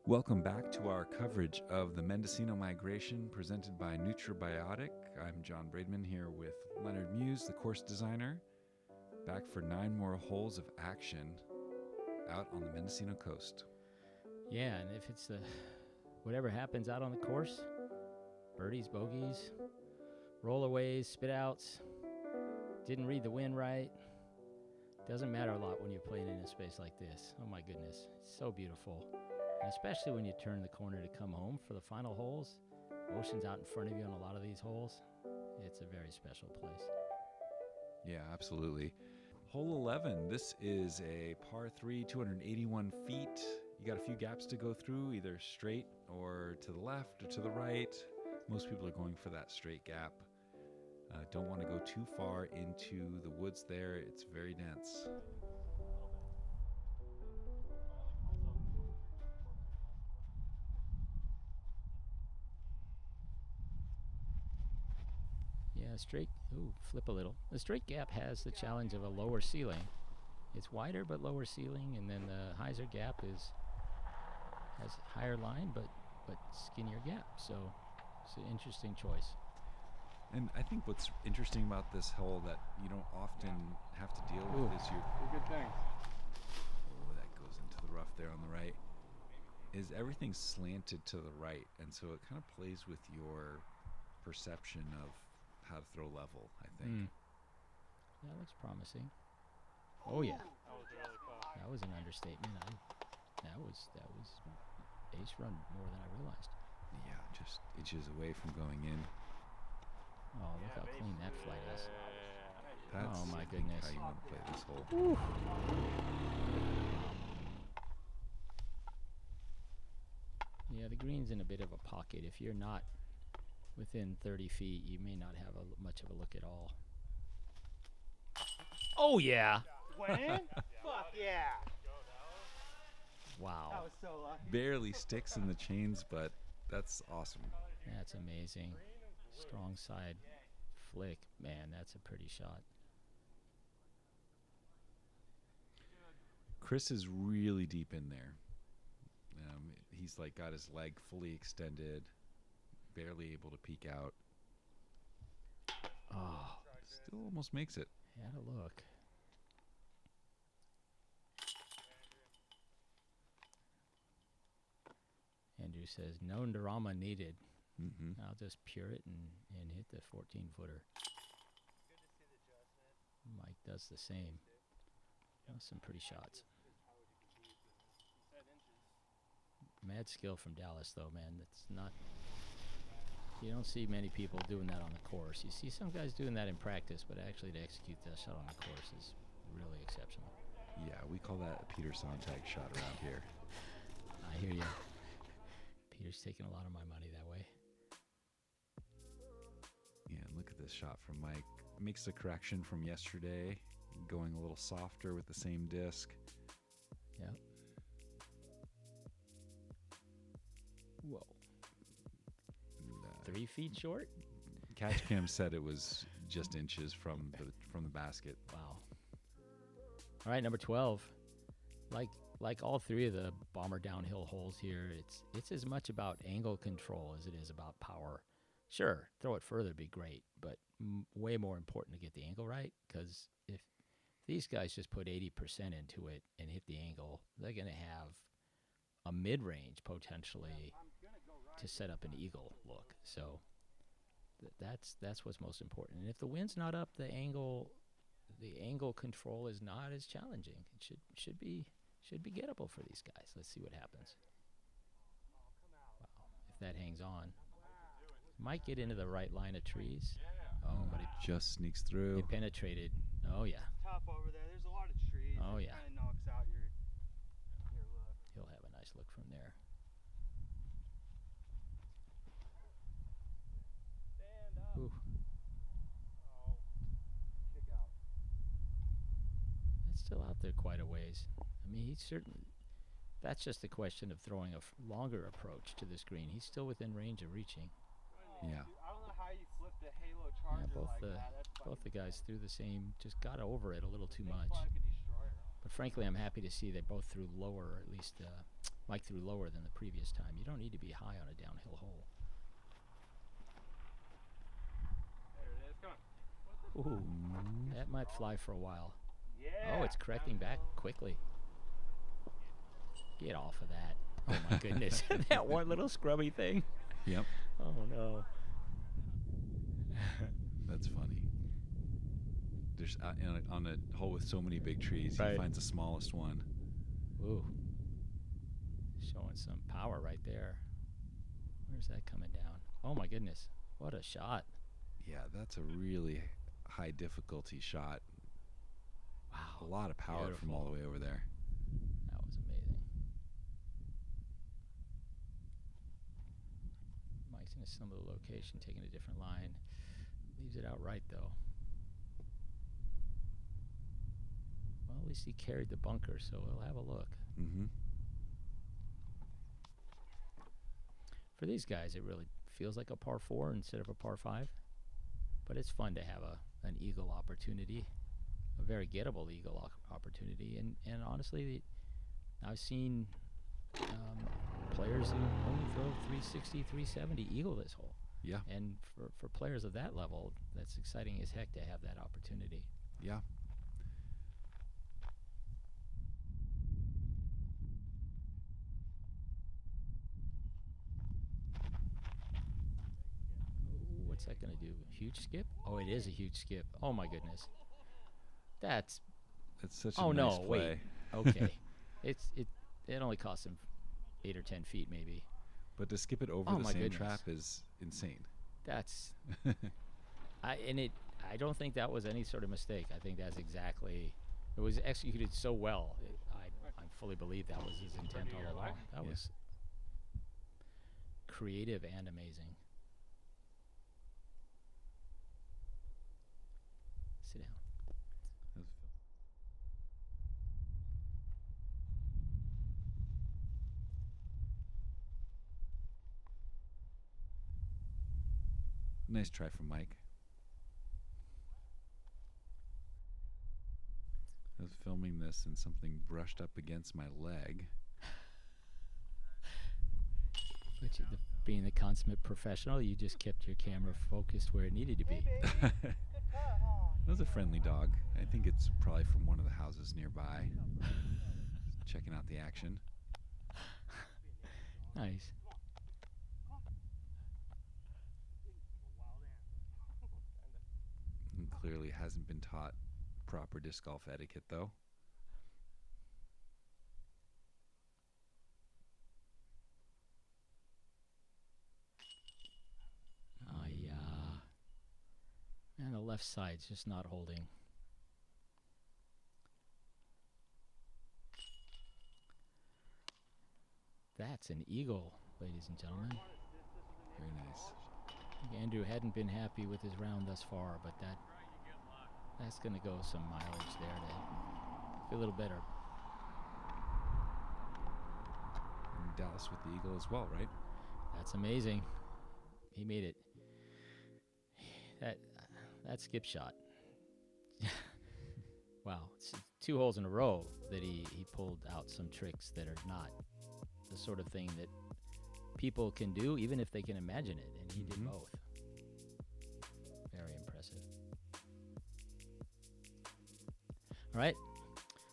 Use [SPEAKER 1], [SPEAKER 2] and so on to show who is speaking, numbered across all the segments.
[SPEAKER 1] Welcome back to our coverage of the Mendocino migration presented by Nutribiotic. I'm John Braidman here with Leonard Muise, the course designer, back for 9 more holes of action out on the Mendocino coast.
[SPEAKER 2] Yeah, and if it's whatever happens out on the course, birdies, bogeys, rollaways, spit outs, didn't read the wind right, doesn't matter a lot when you're playing in a space like this. Oh my goodness, it's so beautiful. And especially when you turn the corner to come home for the final holes, ocean's out in front of you on a lot of these holes. It's a very special place.
[SPEAKER 1] Yeah, absolutely. Hole 11, this is a par 3, 281 feet. You got a few gaps to go through, either straight or to the left or to the right. Most people are going for that straight gap. Don't want to go too far into the woods there. It's very dense.
[SPEAKER 2] Yeah, flip a little. The straight gap has the challenge of a lower ceiling. It's wider but lower ceiling, and then the hyzer gap has higher line but skinnier gap. So it's an interesting choice.
[SPEAKER 1] And I think what's interesting about this hole that you don't often have to deal with is
[SPEAKER 3] good things.
[SPEAKER 1] Oh, that goes into the rough there on the right. Is everything slanted to the right, and so it kind of plays with your perception of how to throw level, I think.
[SPEAKER 2] That looks promising. Oh yeah,
[SPEAKER 3] That was really close.
[SPEAKER 2] that was an understatement. That was ace run more than I realized.
[SPEAKER 1] Yeah, just inches away from going in.
[SPEAKER 2] Oh, look how clean that flight is.
[SPEAKER 1] That's,
[SPEAKER 2] Oh, my
[SPEAKER 1] I think,
[SPEAKER 2] goodness.
[SPEAKER 1] how you want to play this hole.
[SPEAKER 2] Yeah, the green's in a bit of a pocket. If you're not within 30 feet, you may not have much of a look at all. Oh, yeah.
[SPEAKER 3] Went in? Fuck yeah.
[SPEAKER 2] Wow.
[SPEAKER 3] That was so lucky.
[SPEAKER 1] Barely sticks in the chains, but that's awesome.
[SPEAKER 2] That's amazing. Strong side flick. Man, that's a pretty shot.
[SPEAKER 1] Chris is really deep in there. He's like got his leg fully extended, barely able to peek out.
[SPEAKER 2] Oh,
[SPEAKER 1] Still almost makes it.
[SPEAKER 2] had a look. Andrew says, no drama needed.
[SPEAKER 1] Mm-hmm.
[SPEAKER 2] I'll just pure it and hit the 14-footer. Mike does the same. Some pretty shots. Mad skill from Dallas, though, man. That's not... You don't see many people doing that on the course. You see some guys doing that in practice, but actually to execute that shot on the course is really exceptional.
[SPEAKER 1] Yeah, we call that a Peter Sontag shot around here.
[SPEAKER 2] I hear you. Peter's taking a lot of my money that way.
[SPEAKER 1] Yeah, and look at this shot from Mike. Makes a correction from yesterday, going a little softer with the same disc.
[SPEAKER 2] Yep. Whoa.
[SPEAKER 1] And,
[SPEAKER 2] 3 feet short?
[SPEAKER 1] Catch Cam said it was just inches from the basket.
[SPEAKER 2] Wow. All right, number 12. Like all 3 of the bomber downhill holes here, it's as much about angle control as it is about power. Sure, throw it further would be great, but way more important to get the angle right, because if these guys just put 80% into it and hit the angle, they're going to have a mid-range potentially to set up an eagle look. So that's what's most important. And if the wind's not up, the angle control is not as challenging. It should be gettable for these guys. Let's see what happens. Wow, if that hangs on, might get into the right line of trees. Oh, but it
[SPEAKER 1] Just sneaks through.
[SPEAKER 2] penetrated. Oh yeah.
[SPEAKER 3] Top over there. There's a lot of trees.
[SPEAKER 2] Oh,
[SPEAKER 3] It
[SPEAKER 2] yeah.
[SPEAKER 3] kind of knocks out your look.
[SPEAKER 2] He'll have a nice look from there.
[SPEAKER 3] Stand up.
[SPEAKER 2] Ooh,
[SPEAKER 3] Oh. Kick out.
[SPEAKER 2] that's still out there quite a ways. I mean, he's certainly. That's just a question of throwing a longer approach to this green. He's still within range of reaching.
[SPEAKER 1] Yeah.
[SPEAKER 3] Dude, I don't know how you flipped the halo charge Ours are
[SPEAKER 2] both
[SPEAKER 3] like
[SPEAKER 2] the
[SPEAKER 3] that. That's
[SPEAKER 2] both the
[SPEAKER 3] fucking
[SPEAKER 2] guys
[SPEAKER 3] insane.
[SPEAKER 2] threw the same, just got over it a little too
[SPEAKER 3] They
[SPEAKER 2] much.
[SPEAKER 3] probably could destroy her.
[SPEAKER 2] But frankly, I'm happy to see they both threw lower, or at least Mike threw lower than the previous time. You don't need to be high on a downhill hole.
[SPEAKER 3] There it is. Come on.
[SPEAKER 2] Ooh, that might fly for a while.
[SPEAKER 3] Yeah.
[SPEAKER 2] Oh, it's correcting back quickly. Get off of that. Oh my goodness. That one little scrubby thing.
[SPEAKER 1] Yep.
[SPEAKER 2] Oh no.
[SPEAKER 1] That's funny. There's on a hole with so many big trees,
[SPEAKER 2] Right.
[SPEAKER 1] he finds the smallest one.
[SPEAKER 2] Ooh. Showing some power right there. Where's that coming down? Oh my goodness. What a shot.
[SPEAKER 1] Yeah, that's a really high difficulty shot.
[SPEAKER 2] Wow.
[SPEAKER 1] A lot of power from all the way over there.
[SPEAKER 2] That was amazing. Mike's in a similar location, taking a different line. Leaves it out right though. Well, at least he carried the bunker, so we'll have a look.
[SPEAKER 1] Mm-hmm.
[SPEAKER 2] For these guys, it really feels like a par 4 instead of a par 5. But it's fun to have an eagle opportunity, a very gettable eagle opportunity. And honestly, I've seen players who only throw 360, 370 eagle this hole.
[SPEAKER 1] Yeah.
[SPEAKER 2] And for players of that level, that's exciting as heck to have that opportunity.
[SPEAKER 1] Yeah.
[SPEAKER 2] Ooh, what's that going to do? Huge skip? Oh, it is a huge skip. Oh my goodness. That's
[SPEAKER 1] Such a
[SPEAKER 2] oh
[SPEAKER 1] nice
[SPEAKER 2] no,
[SPEAKER 1] play.
[SPEAKER 2] wait. Okay. It only costs him 8 or 10 feet maybe.
[SPEAKER 1] But to skip it over
[SPEAKER 2] Oh
[SPEAKER 1] the
[SPEAKER 2] my
[SPEAKER 1] same
[SPEAKER 2] goodness.
[SPEAKER 1] trap is insane.
[SPEAKER 2] That's I don't think that was any sort of mistake. I think that's exactly, it was executed so well. I fully believe that was his intent all along. That
[SPEAKER 1] Yeah.
[SPEAKER 2] was creative and amazing. Sit down.
[SPEAKER 1] Nice try from Mike. I was filming this and something brushed up against my leg.
[SPEAKER 2] But being the consummate professional, you just kept your camera focused where it needed to be.
[SPEAKER 1] That was a friendly dog. I think it's probably from one of the houses nearby. Checking out the action.
[SPEAKER 2] Nice.
[SPEAKER 1] And clearly hasn't been taught proper disc golf etiquette, though.
[SPEAKER 2] Oh, yeah. And the left side's just not holding. That's an eagle, ladies and gentlemen.
[SPEAKER 1] Very nice.
[SPEAKER 2] I think Andrew hadn't been happy with his round thus far, but that's going to go some mileage there to feel a little better.
[SPEAKER 1] And Dallas with the eagle as well, right?
[SPEAKER 2] That's amazing. He made it. That skip shot. Wow. It's 2 holes in a row that he pulled out some tricks that are not the sort of thing that people can do, even if they can imagine it. And he did both. Very impressive. All right.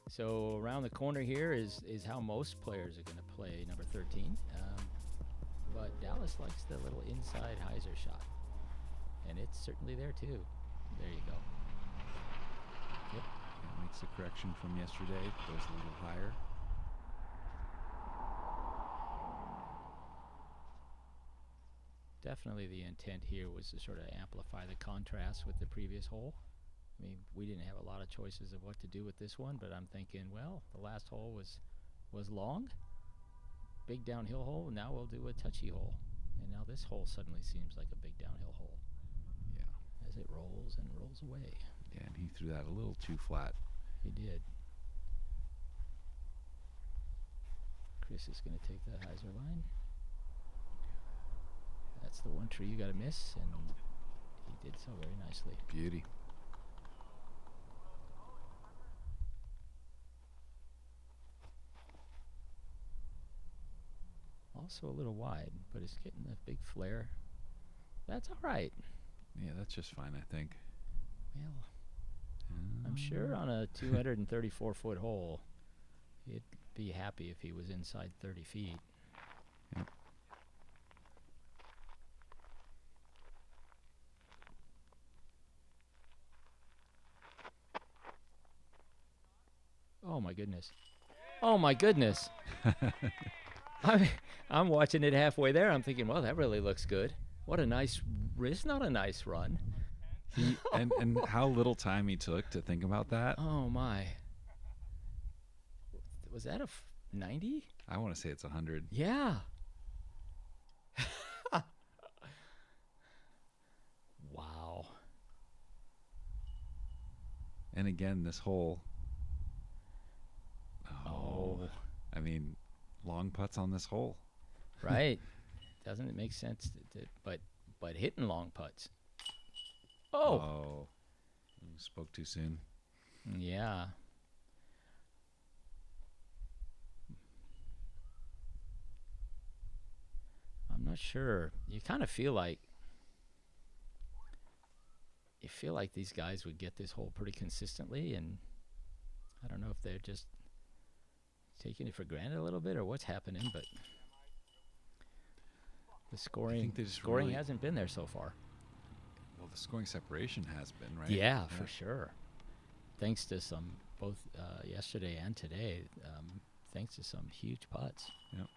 [SPEAKER 2] So around the corner here is how most players are going to play number 13. But Dallas likes the little inside hyzer shot. And it's certainly there too. There you go. Yep.
[SPEAKER 1] It makes a correction from yesterday. Goes a little higher.
[SPEAKER 2] Definitely the intent here was to sort of amplify the contrast with the previous hole. I mean, we didn't have a lot of choices of what to do with this one, but I'm thinking, well, the last hole was long. Big downhill hole. Now we'll do a touchy hole. And now this hole suddenly seems like a big downhill hole.
[SPEAKER 1] Yeah.
[SPEAKER 2] As it rolls and rolls away.
[SPEAKER 1] Yeah, and he threw that a little too flat.
[SPEAKER 2] He did. Chris is going to take the hyzer line. That's the one tree you got to miss, and he did so very nicely.
[SPEAKER 1] Beauty.
[SPEAKER 2] Also a little wide, but it's getting a big flare. That's all right.
[SPEAKER 1] Yeah, that's just fine, I think.
[SPEAKER 2] Well, I'm sure on a 234-foot hole, he'd be happy if he was inside 30 feet.
[SPEAKER 1] Yep.
[SPEAKER 2] Oh my goodness. Oh my goodness. I'm watching it halfway there. I'm thinking, well, that really looks good. What a nice, it's not a nice run.
[SPEAKER 1] And how little time he took to think about that.
[SPEAKER 2] Oh my. Was that a 90?
[SPEAKER 1] I want to say it's 100.
[SPEAKER 2] Yeah. Wow.
[SPEAKER 1] And again, this hole.
[SPEAKER 2] Oh.
[SPEAKER 1] I mean, long putts on this hole.
[SPEAKER 2] Right. Doesn't it make sense? But hitting long putts. Oh.
[SPEAKER 1] Spoke too soon.
[SPEAKER 2] Yeah. I'm not sure. You kind of feel like these guys would get this hole pretty consistently, and I don't know if they're just taking it for granted a little bit or what's happening, but the scoring
[SPEAKER 1] really
[SPEAKER 2] hasn't been there so far.
[SPEAKER 1] Well, the scoring separation has been, right?
[SPEAKER 2] Yeah, for sure. Thanks to some both yesterday and today. Thanks to some huge putts.
[SPEAKER 1] Yep.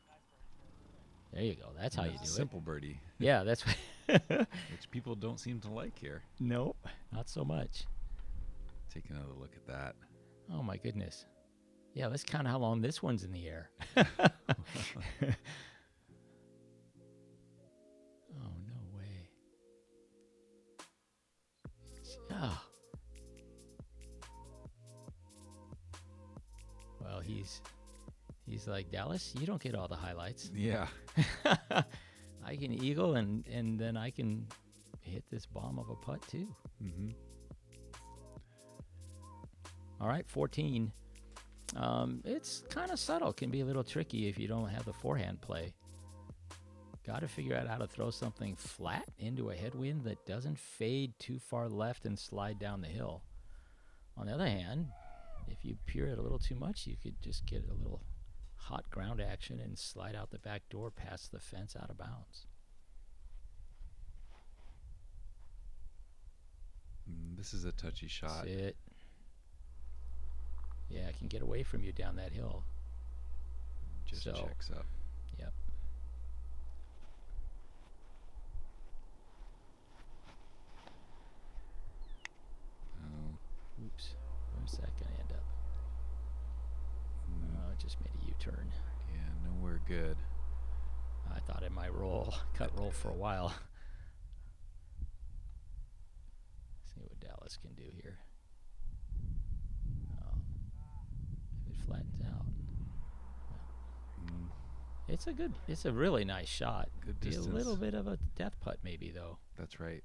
[SPEAKER 2] There you go. That's how you do it.
[SPEAKER 1] Simple birdie.
[SPEAKER 2] Yeah, that's
[SPEAKER 1] Which people don't seem to like here.
[SPEAKER 2] Nope, not so much.
[SPEAKER 1] Take another look at that.
[SPEAKER 2] Oh my goodness. Yeah, let's count how long this one's in the air. Oh, no way. Oh. Well, he's like, Dallas, you don't get all the highlights.
[SPEAKER 1] Yeah.
[SPEAKER 2] I can eagle and then I can hit this bomb of a putt too.
[SPEAKER 1] Mm-hmm.
[SPEAKER 2] All right, 14. It's kind of subtle. Can be a little tricky if you don't have the forehand play. Got to figure out how to throw something flat into a headwind that doesn't fade too far left and slide down the hill. On the other hand, if you pure it a little too much, you could just get a little hot ground action and slide out the back door past the fence out of bounds.
[SPEAKER 1] This is a touchy shot.
[SPEAKER 2] That's it. Yeah, it can get away from you down that hill.
[SPEAKER 1] Just checks up.
[SPEAKER 2] Yep.
[SPEAKER 1] Oh.
[SPEAKER 2] Oops. Where's that going to end up? Oh, it just made a U-turn.
[SPEAKER 1] Yeah, nowhere good.
[SPEAKER 2] I thought it might cut roll for a while. See what Dallas can do here. Oh, if it flattens out. It's a really nice shot.
[SPEAKER 1] Good
[SPEAKER 2] Be a
[SPEAKER 1] distance.
[SPEAKER 2] little bit of a death putt maybe though.
[SPEAKER 1] That's right.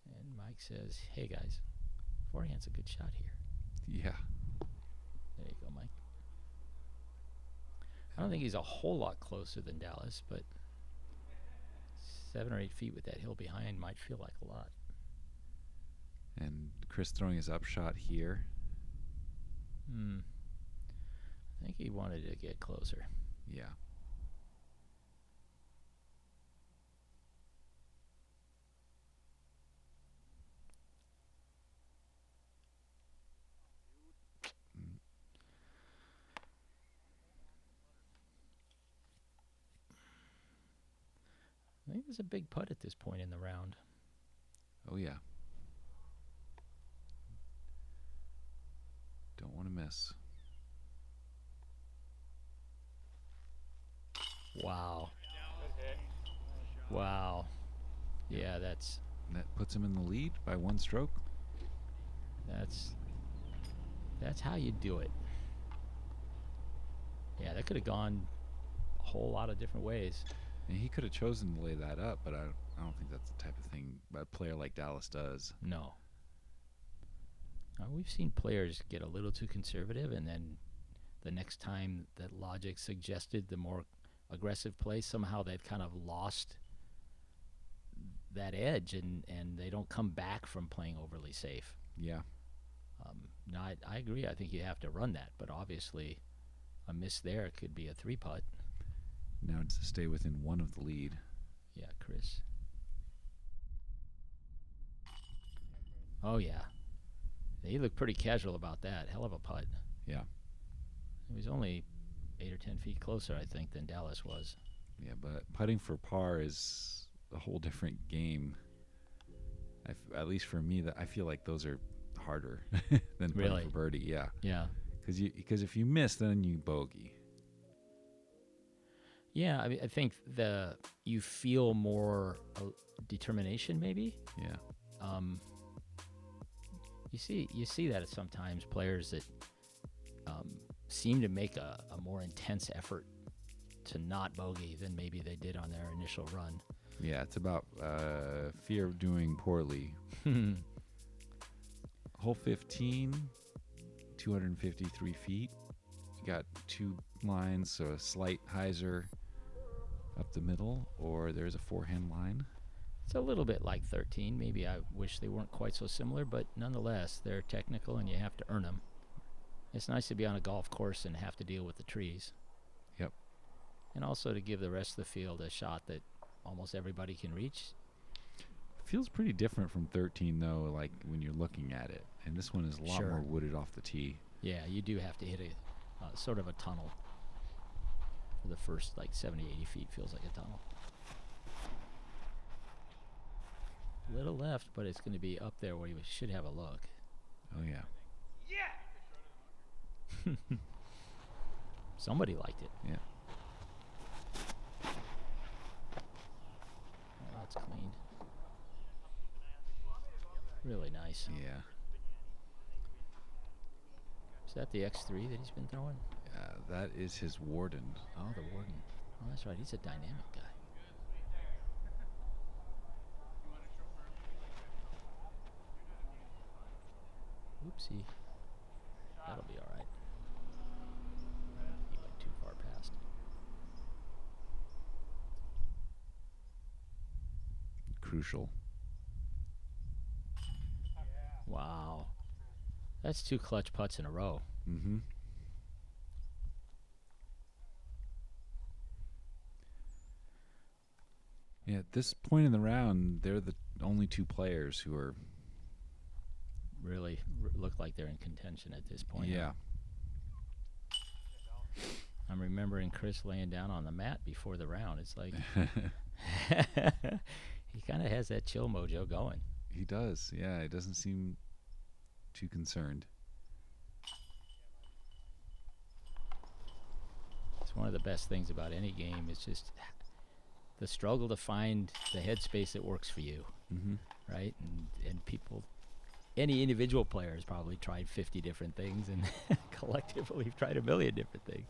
[SPEAKER 2] And Mike says, hey guys, forehand's a good shot here.
[SPEAKER 1] Yeah.
[SPEAKER 2] There you go, Mike. I don't think he's a whole lot closer than Dallas, but 7 or 8 feet with that hill behind might feel like a lot.
[SPEAKER 1] And Chris throwing his upshot here.
[SPEAKER 2] I think he wanted to get closer.
[SPEAKER 1] Yeah.
[SPEAKER 2] I think there's a big putt at this point in the round.
[SPEAKER 1] Oh, yeah. Don't want to miss.
[SPEAKER 2] Wow.
[SPEAKER 3] Good hit.
[SPEAKER 2] Wow. Yeah, that's
[SPEAKER 1] And that puts him in the lead by 1 stroke.
[SPEAKER 2] that's how you do it. Yeah, that could have gone a whole lot of different ways.
[SPEAKER 1] And he could have chosen to lay that up, but I don't think that's the type of thing a player like Dallas does.
[SPEAKER 2] No. We've seen players get a little too conservative, and then the next time that logic suggested the more aggressive play, somehow they've kind of lost that edge, and they don't come back from playing overly safe.
[SPEAKER 1] Yeah.
[SPEAKER 2] No, I agree. I think you have to run that, but obviously a miss there could be a 3-putt.
[SPEAKER 1] Now to stay within one of the lead.
[SPEAKER 2] Yeah, Chris. Oh, yeah. He looked pretty casual about that. Hell of a putt.
[SPEAKER 1] Yeah.
[SPEAKER 2] He was only 8 or 10 feet closer, I think, than Dallas was.
[SPEAKER 1] Yeah, but putting for par is a whole different game. At least for me, that I feel like those are harder than putting for birdie. Yeah.
[SPEAKER 2] Yeah.
[SPEAKER 1] Because if you miss, then you bogey.
[SPEAKER 2] Yeah, I mean, I think you feel more determination, maybe.
[SPEAKER 1] Yeah.
[SPEAKER 2] You see that sometimes players that seem to make a more intense effort to not bogey than maybe they did on their initial run.
[SPEAKER 1] Yeah, it's about fear of doing poorly. Hole 15, 253 feet. You got 2 lines, so a slight hyzer up the middle, or there's a forehand line.
[SPEAKER 2] It's a little bit like 13. Maybe I wish they weren't quite so similar, but nonetheless, they're technical and you have to earn them. It's nice to be on a golf course and have to deal with the trees.
[SPEAKER 1] Yep.
[SPEAKER 2] And also to give the rest of the field a shot that almost everybody can reach.
[SPEAKER 1] Feels pretty different from 13, though, like when you're looking at it. And this one is a lot more wooded off the tee.
[SPEAKER 2] Yeah, you do have to hit a sort of a tunnel. For the first, like, 70, 80 feet feels like a tunnel. Little left, but it's going to be up there where you should have a look.
[SPEAKER 1] Oh, yeah.
[SPEAKER 2] Yeah! Somebody liked it.
[SPEAKER 1] Yeah.
[SPEAKER 2] Oh, that's clean. Really nice.
[SPEAKER 1] Yeah.
[SPEAKER 2] Is that the X3 that he's been throwing?
[SPEAKER 1] That is his Warden.
[SPEAKER 2] Oh, the Warden. Oh, that's right. He's a dynamic guy. Oopsie. That'll be all right. He went too far past.
[SPEAKER 1] Crucial.
[SPEAKER 2] Wow. That's 2 clutch putts in a row.
[SPEAKER 1] Mm-hmm. Yeah, at this point in the round, they're the only 2 players who are
[SPEAKER 2] really look like they're in contention at this point.
[SPEAKER 1] Yeah.
[SPEAKER 2] I'm remembering Chris laying down on the mat before the round. It's like he kind of has that chill mojo going.
[SPEAKER 1] He does. Yeah, he doesn't seem too concerned.
[SPEAKER 2] It's one of the best things about any game. It's just the struggle to find the headspace that works for you, right? And people, any individual player has probably tried 50 different things, and collectively we've tried a million different things.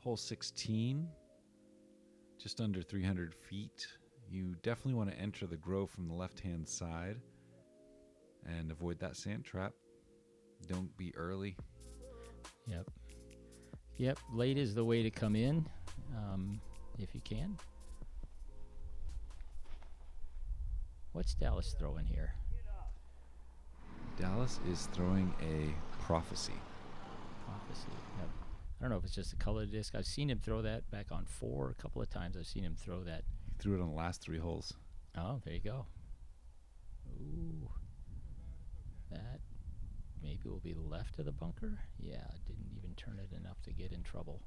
[SPEAKER 1] Hole 16, just under 300 feet. You definitely want to enter the grove from the left-hand side and avoid that sand trap. Don't be early.
[SPEAKER 2] Yep, late is the way to come in, if you can. What's Dallas throwing here?
[SPEAKER 1] Dallas is throwing a prophecy.
[SPEAKER 2] Yep. I don't know if it's just the color of the disc. I've seen him throw that back on 4 a couple of times. I've seen him throw that.
[SPEAKER 1] He threw it on the last 3 holes.
[SPEAKER 2] Oh, there you go. Ooh. That maybe will be left of the bunker. Yeah, didn't even turn it enough to get in trouble.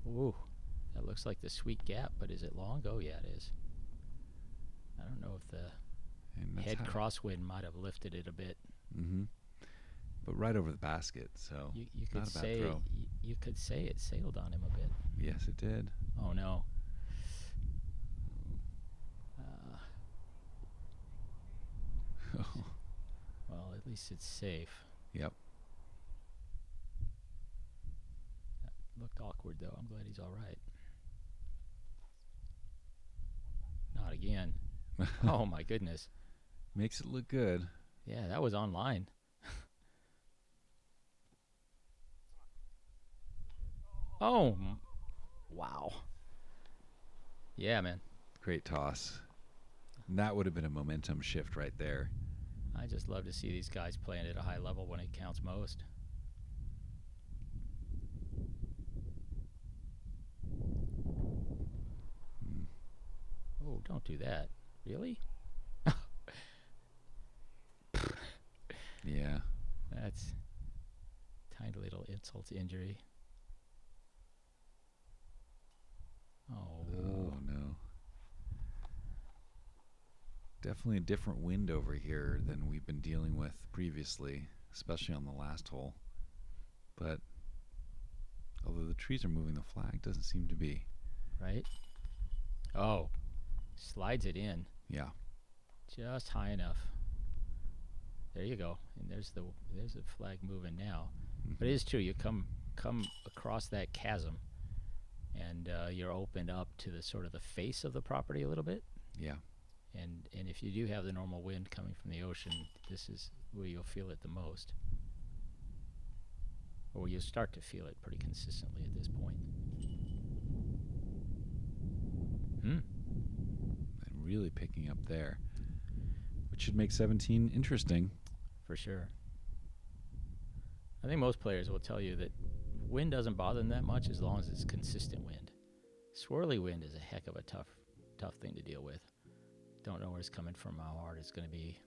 [SPEAKER 2] Ooh, that looks like the sweet gap, but is it long? Oh, yeah, it is. I don't know if the head crosswind might have lifted it a bit.
[SPEAKER 1] Mm-hmm. But right over the basket, so
[SPEAKER 2] you could
[SPEAKER 1] not a bad
[SPEAKER 2] say
[SPEAKER 1] throw.
[SPEAKER 2] You could say it sailed on him a bit.
[SPEAKER 1] Yes, it did.
[SPEAKER 2] Oh no. Well, at least it's safe.
[SPEAKER 1] Yep.
[SPEAKER 2] That looked awkward though. I'm glad he's all right. Not again. Oh my goodness.
[SPEAKER 1] Makes it look good.
[SPEAKER 2] Yeah, that was online. Oh, wow. Yeah, man.
[SPEAKER 1] Great toss. And that would have been a momentum shift right there.
[SPEAKER 2] I just love to see these guys playing at a high level when it counts most. Oh, don't do that. Really?
[SPEAKER 1] Yeah.
[SPEAKER 2] That's tiny little insult to injury. Oh.
[SPEAKER 1] Oh, no. Definitely a different wind over here than we've been dealing with previously, especially on the last hole. But although the trees are moving, the flag doesn't seem to be.
[SPEAKER 2] Right? Oh. Slides it in.
[SPEAKER 1] Yeah.
[SPEAKER 2] Just high enough. There you go. And there's the flag moving now.
[SPEAKER 1] Mm-hmm.
[SPEAKER 2] But it is true. You come across that chasm, and you're opened up to the sort of the face of the property a little bit.
[SPEAKER 1] Yeah.
[SPEAKER 2] And if you do have the normal wind coming from the ocean, this is where you'll feel it the most. Or you'll start to feel it pretty consistently at this point.
[SPEAKER 1] And really picking up there, which should make 17 interesting.
[SPEAKER 2] For sure. I think most players will tell you that wind doesn't bother them that much as long as it's consistent wind. Swirly wind is a heck of a tough thing to deal with. Don't know where it's coming from, how hard it's going to be.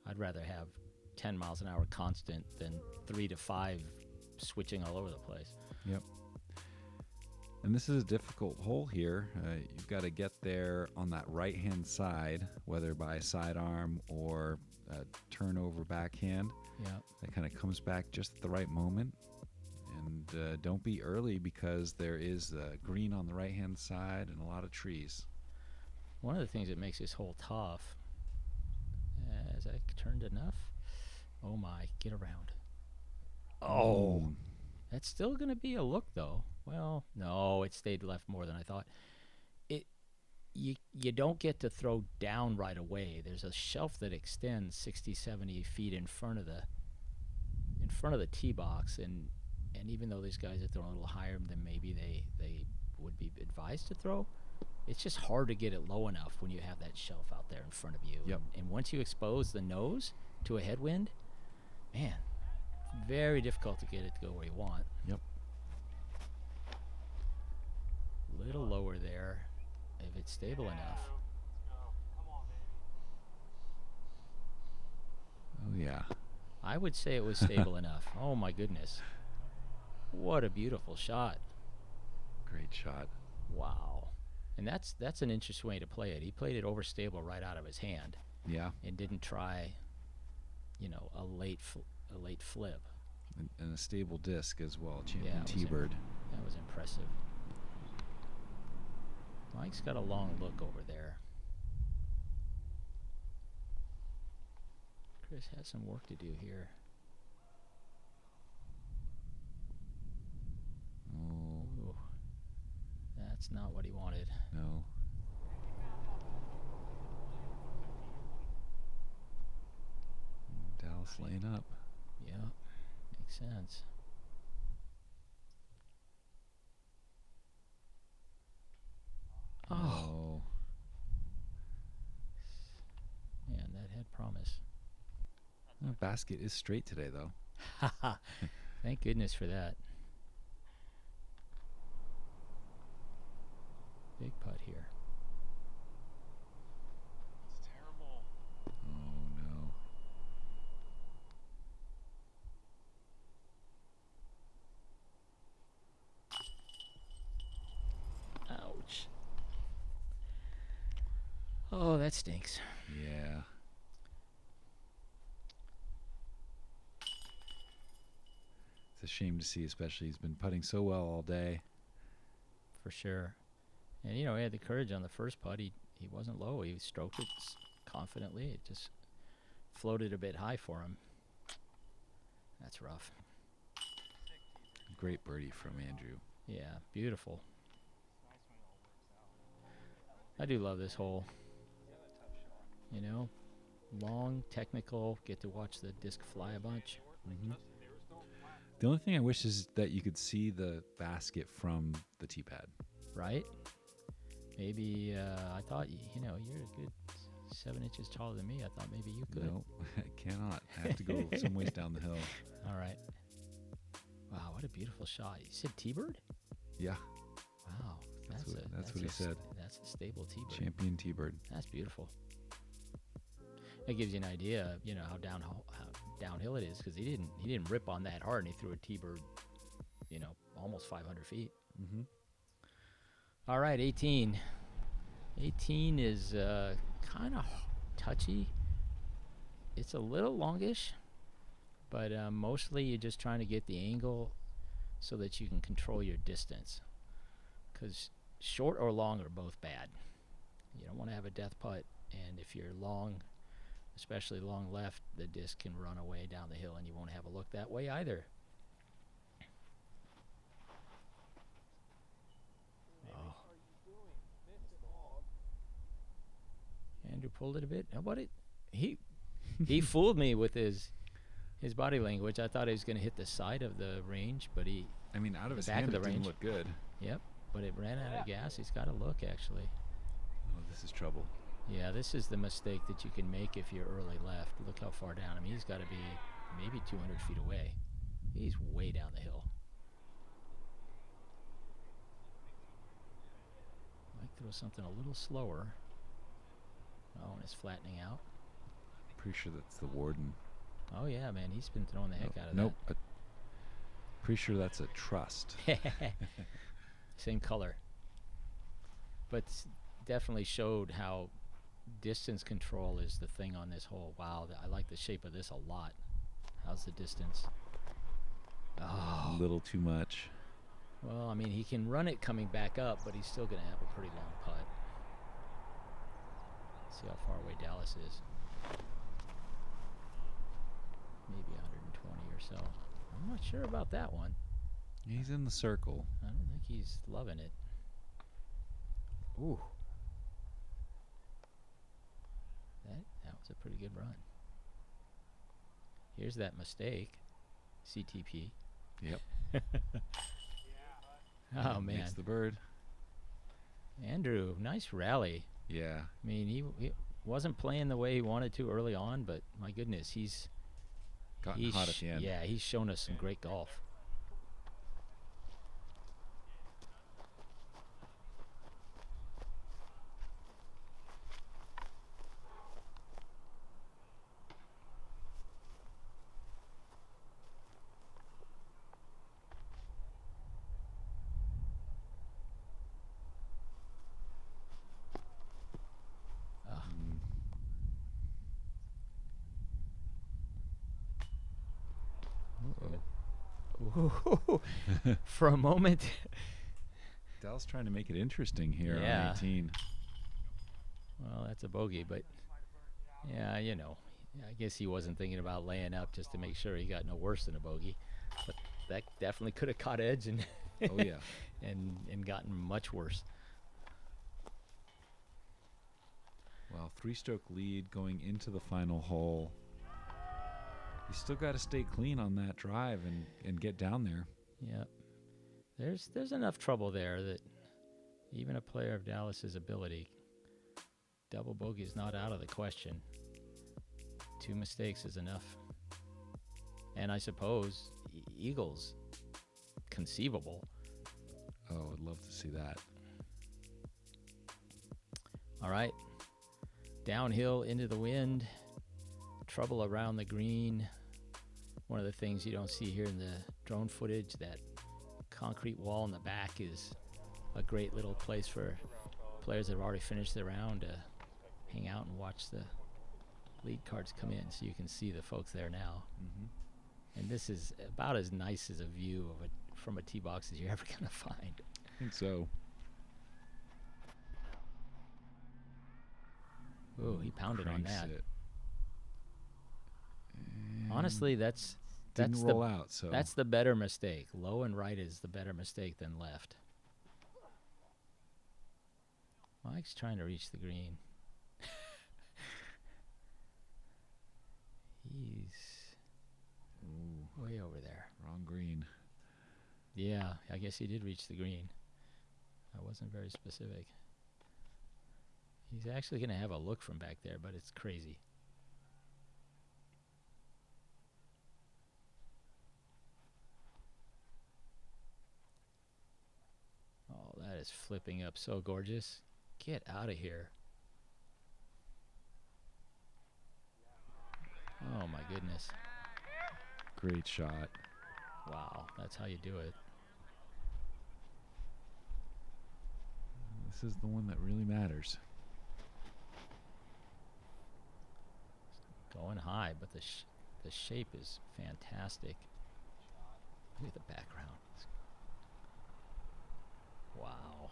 [SPEAKER 2] I'd rather have 10 miles an hour constant than 3 to 5 switching all over the place.
[SPEAKER 1] Yep. And this is a difficult hole here. You've got to get there on that right-hand side, whether by sidearm or turnover backhand.
[SPEAKER 2] Yeah.
[SPEAKER 1] That kind of comes back just at the right moment. And don't be early because there is green on the right-hand side and a lot of trees.
[SPEAKER 2] One of the things that makes this hole tough, has I turned enough? Oh my, get around. Oh, that's still going to be a look though. Well, no, it stayed left more than I thought. You don't get to throw down right away. There's a shelf that extends 60, 70 feet in front of the tee box, and even though these guys are throwing a little higher than maybe they would be advised to throw, it's just hard to get it low enough when you have that shelf out there in front of you.
[SPEAKER 1] Yep.
[SPEAKER 2] And once you expose the nose to a headwind, man, very difficult to get it to go where you want.
[SPEAKER 1] Yep.
[SPEAKER 2] Little lower there, if it's stable enough.
[SPEAKER 1] Oh, yeah.
[SPEAKER 2] I would say it was stable enough. Oh my goodness. What a beautiful shot.
[SPEAKER 1] Great shot.
[SPEAKER 2] Wow. And that's an interesting way to play it. He played it overstable right out of his hand.
[SPEAKER 1] Yeah.
[SPEAKER 2] And didn't try, a late flip.
[SPEAKER 1] And a stable disc as well,
[SPEAKER 2] Yeah,
[SPEAKER 1] champion T-Bird.
[SPEAKER 2] That was impressive. Mike's got a long look over there. Chris has some work to do here.
[SPEAKER 1] Oh.
[SPEAKER 2] Ooh. That's not what he wanted.
[SPEAKER 1] No. Dallas laying up.
[SPEAKER 2] Yeah, makes sense. Oh. Man, that had promise.
[SPEAKER 1] The basket is straight today, though.
[SPEAKER 2] Thank goodness for that. Big putt here.
[SPEAKER 3] It's terrible.
[SPEAKER 1] Oh, no.
[SPEAKER 2] Oh, that stinks.
[SPEAKER 1] Yeah. It's a shame to see, especially he's been putting so well all day.
[SPEAKER 2] For sure. And, he had the courage on the first putt. He wasn't low. He stroked it confidently. It just floated a bit high for him. That's rough.
[SPEAKER 1] Great birdie from Andrew.
[SPEAKER 2] Yeah, beautiful. I do love this hole. Long, technical, get to watch the disc fly a bunch.
[SPEAKER 1] Mm-hmm. The only thing I wish is that you could see the basket from the tee pad.
[SPEAKER 2] Right? Maybe, I thought, you're a good 7 inches taller than me. I thought maybe you could.
[SPEAKER 1] No, I cannot. I have to go some ways down the hill.
[SPEAKER 2] All right. Wow, what a beautiful shot. You said T-bird?
[SPEAKER 1] Yeah.
[SPEAKER 2] Wow.
[SPEAKER 1] That's what he said.
[SPEAKER 2] That's a stable T-bird.
[SPEAKER 1] Champion T-bird.
[SPEAKER 2] That's beautiful. That gives you an idea, how downhill it is, because he didn't rip on that hard, and he threw a T-bird, almost 500 feet.
[SPEAKER 1] Mm-hmm.
[SPEAKER 2] All right, 18. 18 is kind of touchy. It's a little longish, but mostly you're just trying to get the angle so that you can control your distance, because short or long are both bad. You don't want to have a death putt, and if you're long, especially long left, the disc can run away down the hill, and you won't have a look that way either. Oh. Andrew pulled it a bit. Nobody. He fooled me with his body language. I thought he was going to hit the side of the range, but
[SPEAKER 1] out of his
[SPEAKER 2] back
[SPEAKER 1] hand,
[SPEAKER 2] of the
[SPEAKER 1] it didn't
[SPEAKER 2] range.
[SPEAKER 1] look good.
[SPEAKER 2] Yep, but it ran out of gas. He's got to look, actually.
[SPEAKER 1] Oh, this is trouble.
[SPEAKER 2] Yeah, this is the mistake that you can make if you're early left. Look how far down. He's got to be maybe 200 feet away. He's way down the hill. Might throw something a little slower. Oh, and it's flattening out.
[SPEAKER 1] Pretty sure that's the warden.
[SPEAKER 2] Oh, yeah, man. He's been throwing the heck out of
[SPEAKER 1] nope. Pretty sure that's a trust.
[SPEAKER 2] that. Same color. But definitely showed how distance control is the thing on this hole. Wow, I like the shape of this a lot. How's the distance? Oh.
[SPEAKER 1] A little too much.
[SPEAKER 2] Well, he can run it coming back up, but he's still going to have a pretty long putt. Let's see how far away Dallas is. Maybe 120 or so. I'm not sure about that one.
[SPEAKER 1] He's in the circle.
[SPEAKER 2] I don't think he's loving it. Ooh. That was a pretty good run. Here's that mistake. CTP.
[SPEAKER 1] Yep.
[SPEAKER 2] Oh, man.
[SPEAKER 1] It's the bird.
[SPEAKER 2] Andrew, nice rally.
[SPEAKER 1] Yeah.
[SPEAKER 2] He wasn't playing the way he wanted to early on, but my goodness, he's
[SPEAKER 1] gotten hot at the end.
[SPEAKER 2] Yeah, he's shown us some great golf. For a moment.
[SPEAKER 1] Dallas trying to make it interesting here
[SPEAKER 2] Yeah.
[SPEAKER 1] on 18.
[SPEAKER 2] Well, that's a bogey, but yeah, I guess he wasn't thinking about laying up just to make sure he got no worse than a bogey. But that definitely could have caught edge and
[SPEAKER 1] Oh, yeah.
[SPEAKER 2] and gotten much worse.
[SPEAKER 1] Well, 3-stroke lead going into the final hole. You still got to stay clean on that drive and get down there.
[SPEAKER 2] Yep. There's enough trouble there that even a player of Dallas's ability, double bogey is not out of the question. 2 mistakes is enough. And I suppose eagles, conceivable.
[SPEAKER 1] Oh, I'd love to see that.
[SPEAKER 2] All right. Downhill into the wind. Trouble around the green. One of the things you don't see here in the drone footage, that concrete wall in the back is a great little place for players that have already finished their round to hang out and watch the lead cards come in, so you can see the folks there now.
[SPEAKER 1] Mm-hmm.
[SPEAKER 2] And this is about as nice as a view of from a tee box as you're ever gonna find.
[SPEAKER 1] I think so.
[SPEAKER 2] Ooh, he pounded on
[SPEAKER 1] Cranks
[SPEAKER 2] that.
[SPEAKER 1] it.
[SPEAKER 2] Honestly, that's
[SPEAKER 1] Didn't roll out. So
[SPEAKER 2] that's the better mistake. Low and right is the better mistake than left. Mike's trying to reach the green. He's way over there.
[SPEAKER 1] wrong green.
[SPEAKER 2] Yeah, I guess he did reach the green. I wasn't very specific. He's actually going to have a look from back there, but it's crazy. Oh, that is flipping up so gorgeous. Get out of here. Oh, my goodness.
[SPEAKER 1] Great shot.
[SPEAKER 2] Wow, that's how you do it.
[SPEAKER 1] This is the one that really matters.
[SPEAKER 2] Going high, but the shape is fantastic. Look at the background. Wow.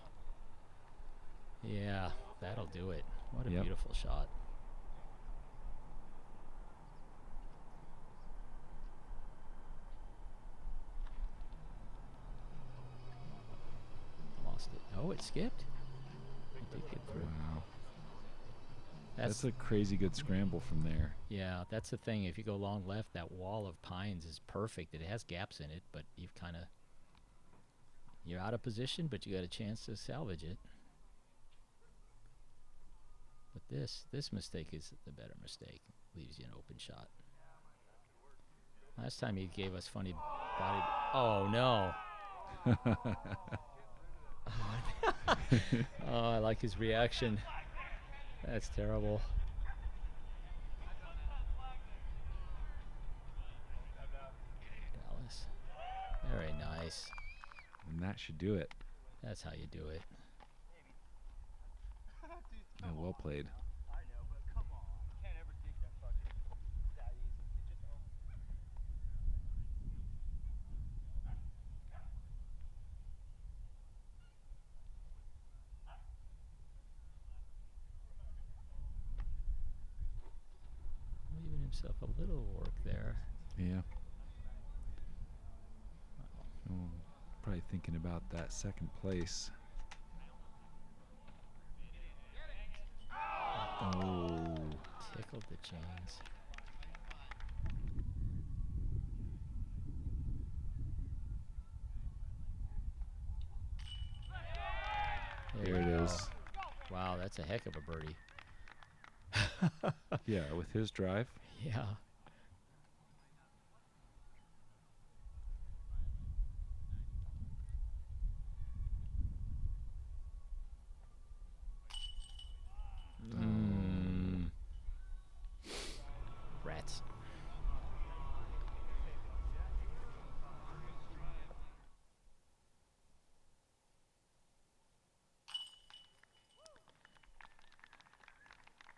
[SPEAKER 2] Yeah, that'll do it. What a beautiful shot. Lost it. Oh, it skipped? It did get through.
[SPEAKER 1] Wow. That's a crazy good scramble from there.
[SPEAKER 2] Yeah, that's the thing. If you go long left, that wall of pines is perfect. It has gaps in it, but you're out of position, but you got a chance to salvage it. But this mistake is the better mistake. Leaves you an open shot. Last time he gave us funny body. Oh no. Oh, I like his reaction. That's terrible. Dallas. Very nice.
[SPEAKER 1] And that should do it.
[SPEAKER 2] That's how you do it.
[SPEAKER 1] Yeah, well played.
[SPEAKER 3] I know, but come on. You can't ever think that fucking that easy. It just
[SPEAKER 2] Leaving himself a little work there.
[SPEAKER 1] Yeah. Oh, probably thinking about that second place. Oh.
[SPEAKER 2] Tickled the chains.
[SPEAKER 1] There it
[SPEAKER 2] you
[SPEAKER 1] is.
[SPEAKER 2] go. Wow, that's a heck of a birdie.
[SPEAKER 1] Yeah, with his drive.
[SPEAKER 2] Yeah. Rats.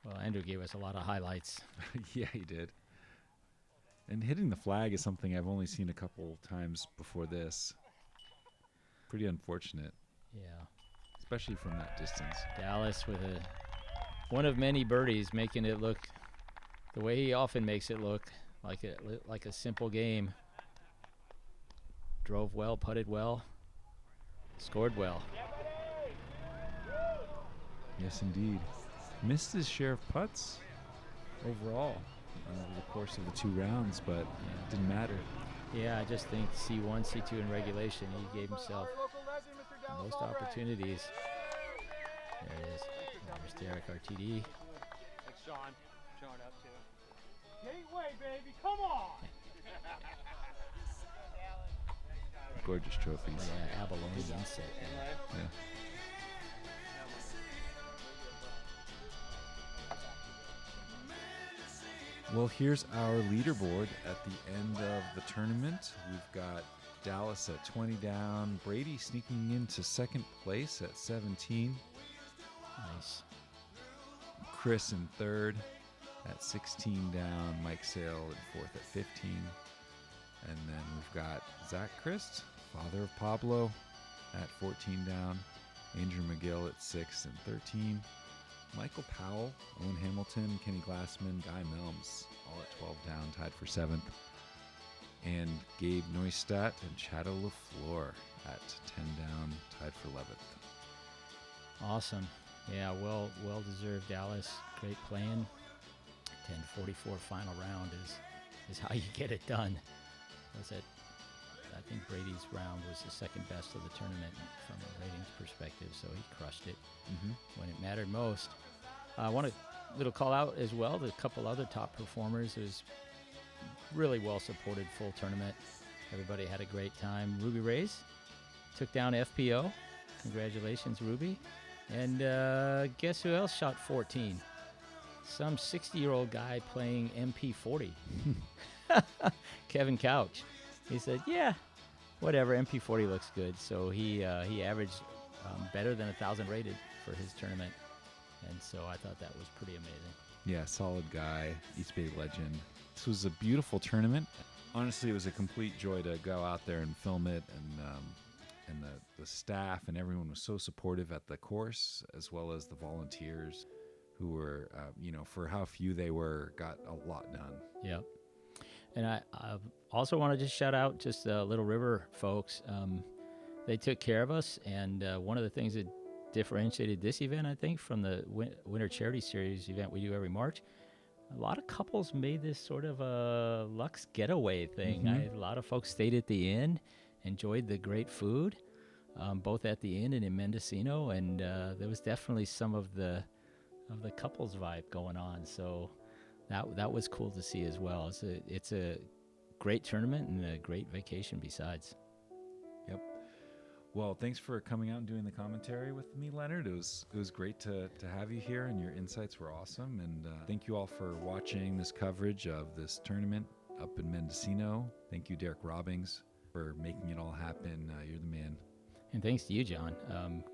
[SPEAKER 2] Well, Andrew gave us a lot of highlights.
[SPEAKER 1] Yeah, he did. And hitting the flag is something I've only seen a couple times before this. Pretty unfortunate,
[SPEAKER 2] Yeah.
[SPEAKER 1] especially from that distance.
[SPEAKER 2] Dallas with one of many birdies, making it look the way he often makes it look, like a simple game. Drove well, putted well, scored well.
[SPEAKER 1] Yes, indeed. Missed his share of putts overall over the course of the 2 rounds, but it didn't matter.
[SPEAKER 2] Yeah, I just think C1, C2 in regulation, he gave himself most opportunities. There it is. There's Derek RTD.
[SPEAKER 3] like Sean showing up too. Gateway, baby, come on!
[SPEAKER 1] Gorgeous trophies.
[SPEAKER 2] Yeah, abalone inset.
[SPEAKER 1] Yeah. Well, here's our leaderboard at the end of the tournament. We've got Dallas at 20 down, Brady sneaking into second place at 17.
[SPEAKER 2] Nice.
[SPEAKER 1] Chris in third at 16 down. Mike Sale in fourth at 15. And then we've got Zach Christ, father of Pablo, at 14 down. Andrew Mcgill at 6 and 13. Michael Powell, Owen Hamilton, Kenny Glassman, Guy Melms, all at 12 down, tied for 7th. And Gabe Neustadt and Chado LaFleur at 10 down, tied for 11th.
[SPEAKER 2] Awesome. Yeah, well deserved, Dallas. Great playing. 10:44 final round is how you get it done. Was it? I think Brady's round was the second best of the tournament from a ratings perspective, so he crushed it when it mattered most. I want a little call out as well to a couple other top performers. It was really well supported full tournament. Everybody had a great time. Ruby Rays took down FPO. Congratulations, Ruby. And guess who else shot 14? Some 60-year-old guy playing MP40. Kevin Couch. He said, yeah, whatever, MP40 looks good. So he averaged better than 1,000 rated for his tournament. And so I thought that was pretty amazing.
[SPEAKER 1] Yeah, solid guy, East Bay legend. This was a beautiful tournament. Honestly, it was a complete joy to go out there and film it, and the staff and everyone was so supportive at the course, as well as the volunteers who were, for how few they were, got a lot done.
[SPEAKER 2] Yep. And I also want to just shout out just the Little River folks. They took care of us, and one of the things that differentiated this event, I think, from the Winter Charity Series event we do every March, a lot of couples made this sort of a Lux getaway thing. A lot of folks stayed at the inn, enjoyed the great food, both at the inn and in Mendocino, and there was definitely some of the couples vibe going on. So that was cool to see as well. It's a great tournament and a great vacation besides.
[SPEAKER 1] Yep. Well, thanks for coming out and doing the commentary with me, Leonard. It was great to have you here, and your insights were awesome. And thank you all for watching this coverage of this tournament up in Mendocino. Thank you, Derek Robbings, for making it all happen. You're the man.
[SPEAKER 2] And thanks to you, John.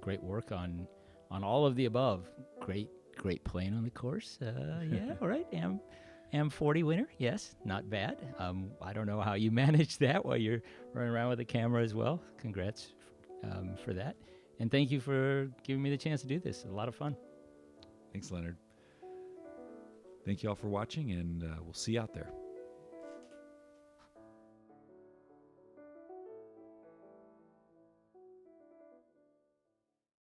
[SPEAKER 2] Great work on all of the above. Great playing on the course. Yeah, all right. M40 winner. Yes, not bad. I don't know how you managed that while you're running around with the camera as well. Congrats for that. And thank you for giving me the chance to do this. A lot of fun.
[SPEAKER 1] Thanks, Leonard. Thank you all for watching, and we'll see you out there.